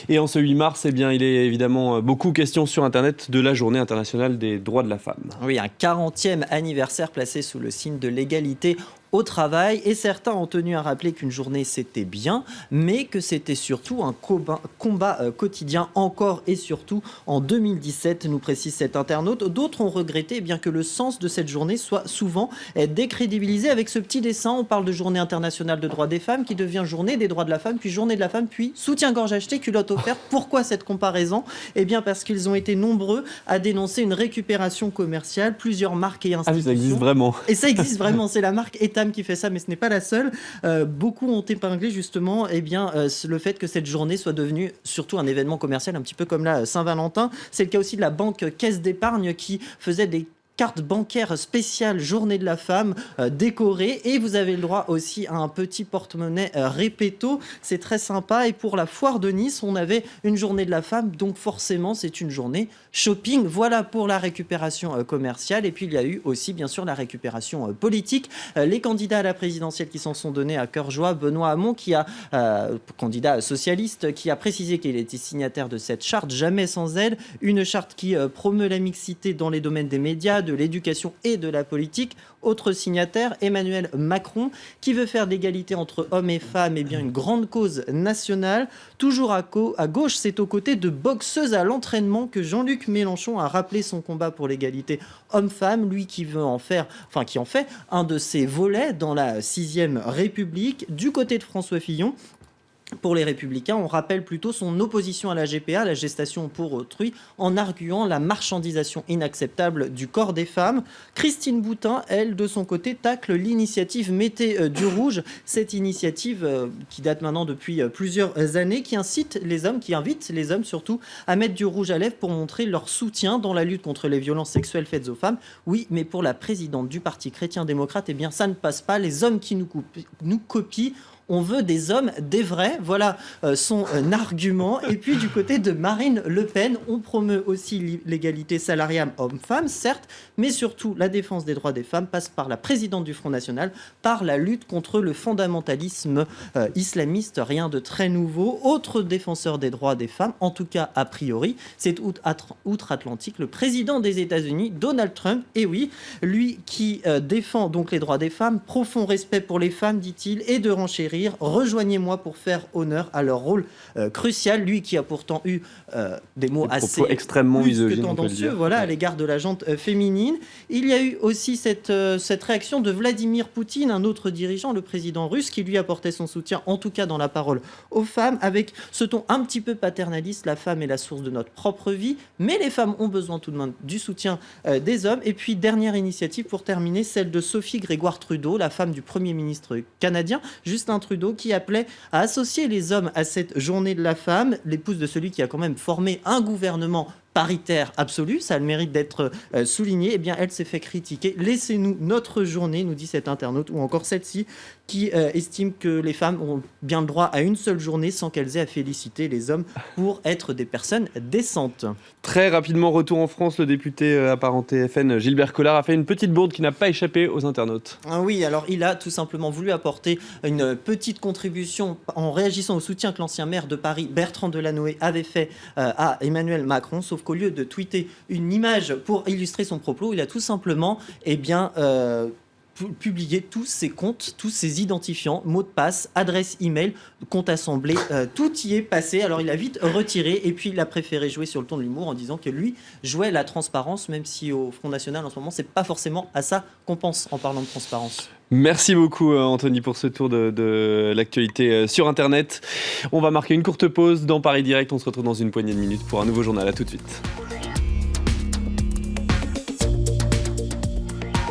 Et en ce 8 mars, il est évidemment beaucoup question sur Internet de la Journée internationale des droits de la femme. Oui, un 40e anniversaire placé sous le signe de l'égalité au travail, et certains ont tenu à rappeler qu'une journée c'était bien, mais que c'était surtout un combat quotidien encore et surtout en 2017, nous précise cet internaute. D'autres ont regretté bien que le sens de cette journée soit souvent décrédibilisé. Avec ce petit dessin, on parle de journée internationale de droits des femmes qui devient journée des droits de la femme, puis journée de la femme, puis soutien-gorge acheté, culotte offerte. Pourquoi cette comparaison ? Eh bien parce qu'ils ont été nombreux à dénoncer une récupération commerciale, plusieurs marques et institutions. Ah oui, ça existe vraiment. Et ça existe vraiment, c'est la marque Etam qui fait ça, mais ce n'est pas la seule. Beaucoup ont épinglé justement le fait que cette journée soit devenue surtout un événement commercial, un petit peu comme la Saint-Valentin. C'est le cas aussi de la banque Caisse d'Épargne qui faisait des carte bancaire spéciale Journée de la femme décorée, et vous avez le droit aussi à un petit porte-monnaie Repetto, c'est très sympa. Et pour la foire de Nice, on avait une journée de la femme, donc forcément c'est une journée shopping. Voilà pour la récupération commerciale. Et puis il y a eu aussi bien sûr la récupération politique. Les candidats à la présidentielle qui s'en sont donnés à cœur joie. Benoît Hamon, candidat socialiste, qui a précisé qu'il était signataire de cette charte Jamais sans elle, une charte qui promeut la mixité dans les domaines des médias, de l'éducation et de la politique. Autre signataire, Emmanuel Macron, qui veut faire d'égalité entre hommes et femmes une grande cause nationale. Toujours à gauche, c'est aux côtés de boxeuses à l'entraînement que Jean-Luc Mélenchon a rappelé son combat pour l'égalité homme-femme, lui qui en fait un de ses volets dans la 6e République. Du côté de François Fillon, pour les Républicains, on rappelle plutôt son opposition à la GPA, la gestation pour autrui, en arguant la marchandisation inacceptable du corps des femmes. Christine Boutin, elle, de son côté, tacle l'initiative Mettez du rouge. Cette initiative qui date maintenant depuis plusieurs années, qui invite les hommes surtout à mettre du rouge à lèvres pour montrer leur soutien dans la lutte contre les violences sexuelles faites aux femmes. Oui, mais pour la présidente du Parti chrétien-démocrate, ça ne passe pas. Les hommes qui nous copient, on veut des hommes, des vrais, voilà son argument. Et puis du côté de Marine Le Pen, on promeut aussi l'égalité salariale homme-femme, certes, mais surtout la défense des droits des femmes passe par la présidente du Front National, par la lutte contre le fondamentalisme islamiste, rien de très nouveau. Autre défenseur des droits des femmes, en tout cas a priori, c'est outre-Atlantique, le président des États-Unis, Donald Trump. Et oui, lui qui défend donc les droits des femmes, profond respect pour les femmes, dit-il, et de renchérir. Rejoignez-moi pour faire honneur à leur rôle crucial. Lui qui a pourtant eu des mots assez extrêmement misogynes, tendancieux, à l'égard de la gente féminine. Il y a eu aussi cette réaction de Vladimir Poutine, un autre dirigeant, le président russe, qui lui apportait son soutien, en tout cas dans la parole aux femmes, avec ce ton un petit peu paternaliste. La femme est la source de notre propre vie, mais les femmes ont besoin tout de même du soutien des hommes. Et puis dernière initiative pour terminer, celle de Sophie Grégoire Trudeau, la femme du Premier ministre canadien, Justin Trudeau, qui appelait à associer les hommes à cette journée de la femme, l'épouse de celui qui a quand même formé un gouvernement paritaire absolu, ça a le mérite d'être souligné. Elle s'est fait critiquer. Laissez-nous notre journée, nous dit cet internaute, ou encore celle-ci qui estime que les femmes ont bien le droit à une seule journée sans qu'elles aient à féliciter les hommes pour être des personnes décentes. Très rapidement, retour en France, le député apparenté FN Gilbert Collard a fait une petite bourde qui n'a pas échappé aux internautes. Ah oui, alors il a tout simplement voulu apporter une petite contribution en réagissant au soutien que l'ancien maire de Paris, Bertrand Delanoë, avait fait à Emmanuel Macron, sauf qu'au lieu de tweeter une image pour illustrer son propos, il a tout simplement publier tous ses comptes, tous ses identifiants, mots de passe, adresse email, compte assemblé, tout y est passé. Alors il a vite retiré et puis il a préféré jouer sur le ton de l'humour en disant que lui jouait la transparence, même si au Front National en ce moment c'est pas forcément à ça qu'on pense en parlant de transparence. Merci beaucoup Anthony pour ce tour de l'actualité sur Internet. On va marquer une courte pause dans Paris Direct, on se retrouve dans une poignée de minutes pour un nouveau journal. À tout de suite.